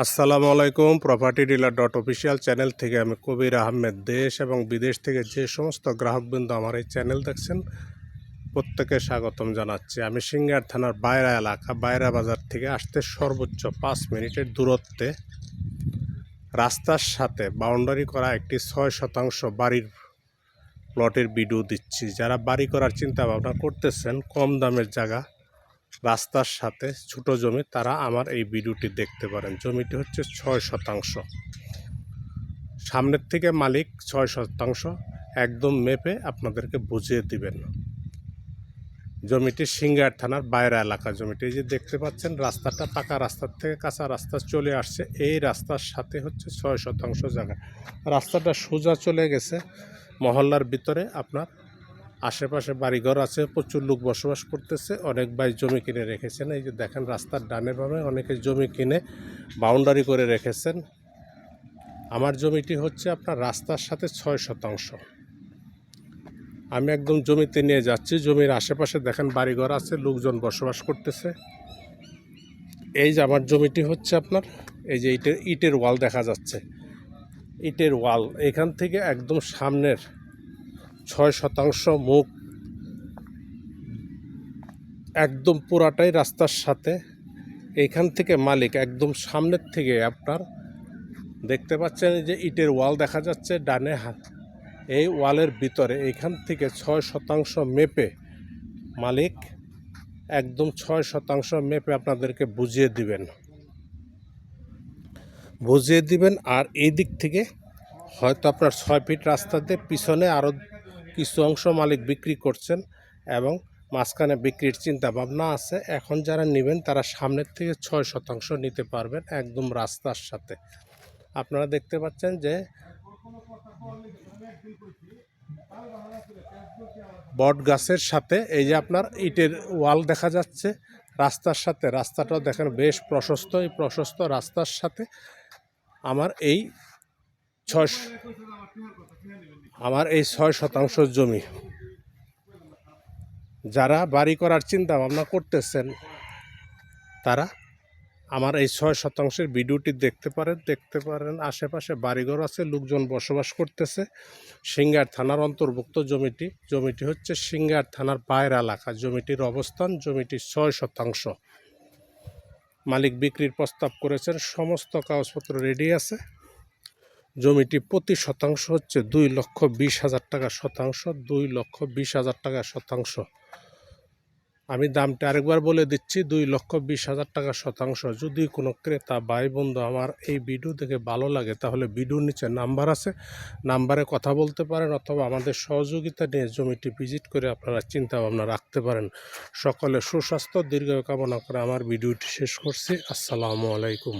আসসালামু আলাইকুম। Property dealer dot official channel থেকে আমি কবির আহমেদ দেশ এবং বিদেশ থেকে যে সমস্ত গ্রাহকবৃন্দ আমার এই চ্যানেল দেখছেন প্রত্যেকে স্বাগতম জানাচ্ছি। আমি সিঙ্গার থানার বাইরা এলাকা বাইরা বাজার থেকে আসতে সর্বোচ্চ 5 মিনিটের দূরত্বে রাস্তার সাথে বাউন্ডারি করা একটি 6% বাড়ির প্লটের ভিডিও দিচ্ছি। যারা বাড়ি করার চিন্তা ভাবনা করতেছেন, কম দামের জায়গা রাস্তার সাথে ছোট জমি, তারা আমার এই ভিডিওটি দেখতে পারেন। জমিটি হচ্ছে 6%। সামনের থেকে মালিক 6% একদম মেপে আপনাদেরকে বুঝিয়ে দিবেন। জমিটি সিঙ্গার থানার বাইরা এলাকা। জমিটি যে দেখতে পাচ্ছেন, রাস্তাটা পাকা রাস্তার থেকে কাঁচা রাস্তা চলে আসছে। এই রাস্তার সাথে হচ্ছে 6% জায়গা। রাস্তাটা সোজা চলে গেছে মহল্লার ভিতরে। আপনার আশেপাশে বাড়িঘর আছে, প্রচুর লোক বসবাস করতেছে। অনেক ভাই জমি কিনে রেখেছেন। এই যে দেখেন, রাস্তার ডানে বামে অনেকে জমি কিনে বাউন্ডারি করে রেখেছেন। আমার জমিটি হচ্ছে আপনার রাস্তার সাথে 6%। আমি একদম জমিতে নিয়ে যাচ্ছি। জমির আশেপাশে দেখেন বাড়িঘর আছে, লোকজন বসবাস করতেছে। এই যে আমার জমিটি হচ্ছে আপনার, এই যে ইটের ওয়াল দেখা যাচ্ছে, ইটের ওয়াল এখান থেকে একদম সামনের 6% মুখ একদম পুরাটাই রাস্তার সাথে। এইখান থেকে মালিক একদম সামনের থেকে আপনার দেখতে পাচ্ছেন যে ইটের ওয়াল দেখা যাচ্ছে ডানে হাত। এই ওয়ালের ভিতরে এইখান থেকে 6% মেপে মালিক একদম 6% মেপে আপনাদেরকে বুঝিয়ে দিবেন। আর এই দিক থেকে হয়তো আপনার 6 ফিট রাস্তাতে পিছনে আরও কিছু অংশ মালিক বিক্রি করছেন এবং মাঝখানে বিক্রির চিন্তা ভাবনা আছে। এখন যারা নেবেন তারা সামনের থেকে 6% নিতে পারবেন একদম রাস্তার সাথে। আপনারা দেখতে পাচ্ছেন যে বট গাছের সাথে এই যে আপনার ইটের ওয়াল দেখা যাচ্ছে রাস্তার সাথে। রাস্তাটাও দেখেন বেশ প্রশস্ত। এই প্রশস্ত রাস্তার সাথে আমার এই 6% জমি। যারা বাড়ি করার চিন্তা ভাবনা করতেছেন তারা আমার এই 6%-এর ভিডিওটি দেখতে পারেন। আশেপাশে বাড়িঘর আছে, লোকজন বসবাস করতেছে। সিঙ্গার থানার অন্তর্ভুক্ত জমিটি হচ্ছে সিঙ্গার থানার বাইরে এলাকা। জমিটির অবস্থান, জমিটি 6%। মালিক বিক্রির প্রস্তাব করেছেন, সমস্ত কাগজপত্র রেডি আছে। জমিটি প্রতি শতাংশ হচ্ছে 2,20,000 টাকা শতাংশ। 2,20,000 টাকা শতাংশ। আমি দামটা আরেকবার বলে দিচ্ছি, 2,20,000 টাকা শতাংশ। যদি কোনো ক্রেতা ভাই বন্ধু আমার এই ভিডিও দেখে ভালো লাগে, তাহলে ভিডিওর নিচে নাম্বার আছে, নাম্বারে কথা বলতে পারেন, অথবা আমাদের সহযোগিতা নিয়ে জমিটি ভিজিট করে আপনারা চিন্তা ভাবনা রাখতে পারেন। সকলে সুস্বাস্থ্য দীর্ঘায়ু কামনা করে আমার ভিডিওটি শেষ করছি। আসসালামু আলাইকুম।